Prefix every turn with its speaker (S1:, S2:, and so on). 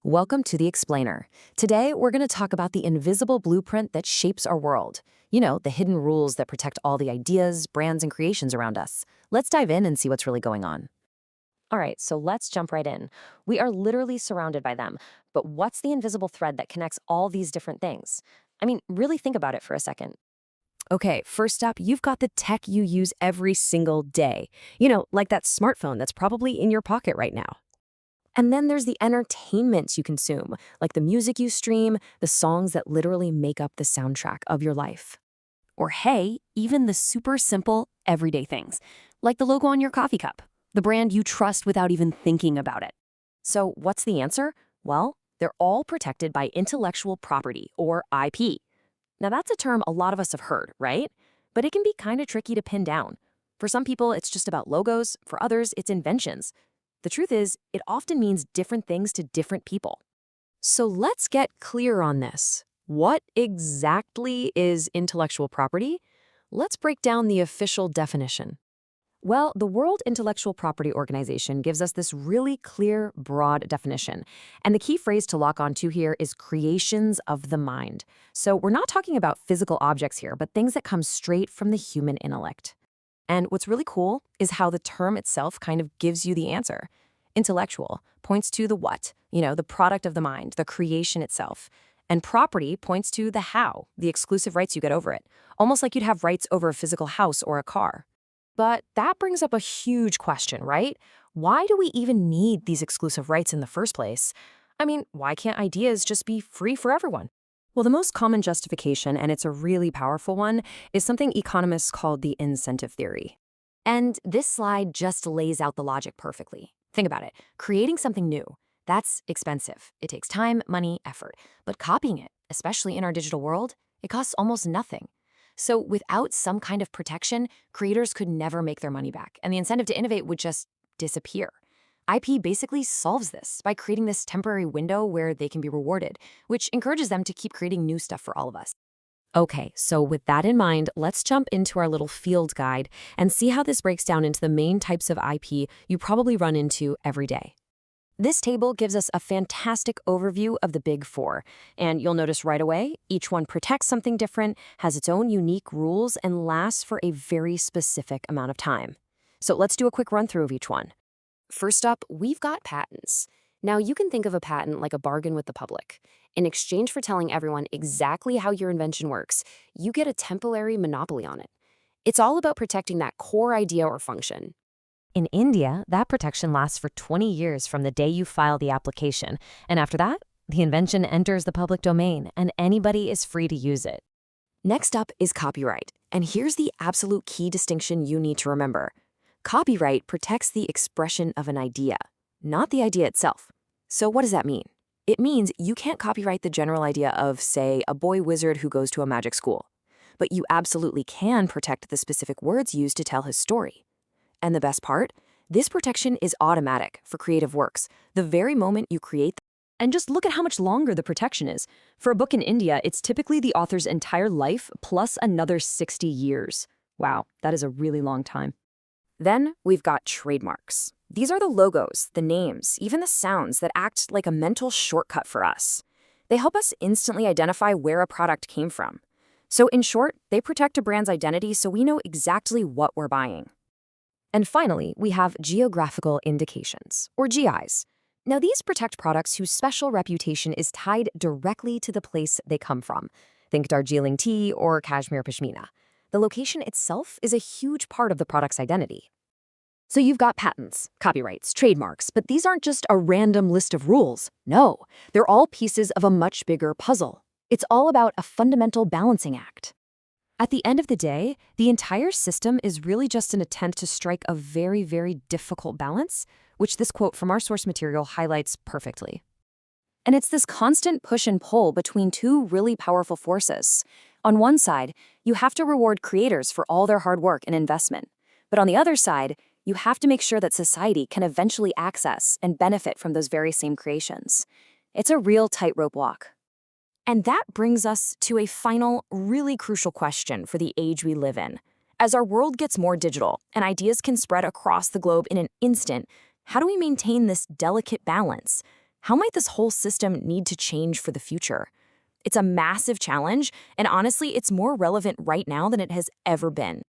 S1: Welcome to The Explainer. Today, we're going to talk about the invisible blueprint that shapes our world. You know, the hidden rules that protect all the ideas, brands, and creations around us. Let's dive in and see what's really going on. All right, so let's jump right in. We are literally surrounded by them. But what's the invisible thread that connects all these different things? I mean, really think about it for a second.
S2: Okay, first up, you've got the tech you use every single day. You know, like that smartphone that's probably in your pocket right now.
S1: And then there's the entertainment you consume, like the music you stream, the songs that literally make up the soundtrack of your life. Or hey, even the super simple, everyday things, like the logo on your coffee cup, the brand you trust without even thinking about it. So what's the answer? Well, they're all protected by intellectual property, or IP. Now that's a term a lot of us have heard, right? But it can be kind of tricky to pin down. For some people, it's just about logos. For others, it's inventions. The truth is, it often means different things to different people. So let's get clear on this. What exactly is intellectual property? Let's break down the official definition. Well, the World Intellectual Property Organization gives us this really clear, broad definition. And the key phrase to lock onto here is creations of the mind. So we're not talking about physical objects here, but things that come straight from the human intellect. And what's really cool is how the term itself kind of gives you the answer. Intellectual points to the what, the product of the mind, the creation itself. And property points to the how, the exclusive rights you get over it, almost like you'd have rights over a physical house or a car. But that brings up a huge question, right? Why do we even need these exclusive rights in the first place? I mean, why can't ideas just be free for everyone? Well, the most common justification, and it's a really powerful one, is something economists call the incentive theory. And this slide just lays out the logic perfectly. Think about it. Creating something new, that's expensive. It takes time, money, effort. But copying it, especially in our digital world, it costs almost nothing. So without some kind of protection, creators could never make their money back, and the incentive to innovate would just disappear. IP basically solves this by creating this temporary window where they can be rewarded, which encourages them to keep creating new stuff for all of us. Okay, so with that in mind, let's jump into our little field guide and see how this breaks down into the main types of IP you probably run into every day. This table gives us a fantastic overview of the big four, and you'll notice right away, each one protects something different, has its own unique rules, and lasts for a very specific amount of time. So let's do a quick run through of each one. First up, we've got patents. Now, you can think of a patent like a bargain with the public. In exchange for telling everyone exactly how your invention works, you get a temporary monopoly on it. It's all about protecting that core idea or function. In India, that protection lasts for 20 years from the day you file the application, and after that, the invention enters the public domain and anybody is free to use it. Next up is copyright, and here's the absolute key distinction you need to remember. Copyright protects the expression of an idea, not the idea itself. So what does that mean? It means you can't copyright the general idea of, say, a boy wizard who goes to a magic school. But you absolutely can protect the specific words used to tell his story. And the best part? This protection is automatic for creative works, the very moment you create them. And just look at how much longer the protection is. For a book in India, it's typically the author's entire life plus another 60 years. Wow, that is a really long time. Then we've got trademarks. These are the logos, the names, even the sounds that act like a mental shortcut for us. They help us instantly identify where a product came from. So in short, they protect a brand's identity so we know exactly what we're buying. And finally, we have geographical indications, or GIs. Now, these protect products whose special reputation is tied directly to the place they come from. Think Darjeeling tea or Kashmir pashmina. The location itself is a huge part of the product's identity. So you've got patents, copyrights, trademarks, but these aren't just a random list of rules. No, they're all pieces of a much bigger puzzle. It's all about a fundamental balancing act. At the end of the day, the entire system is really just an attempt to strike a very, very difficult balance, which this quote from our source material highlights perfectly. And it's this constant push and pull between two really powerful forces. On one side, you have to reward creators for all their hard work and investment. But on the other side, you have to make sure that society can eventually access and benefit from those very same creations. It's a real tightrope walk. And that brings us to a final, really crucial question for the age we live in. As our world gets more digital and ideas can spread across the globe in an instant, how do we maintain this delicate balance? How might this whole system need to change for the future? It's a massive challenge, and honestly, it's more relevant right now than it has ever been.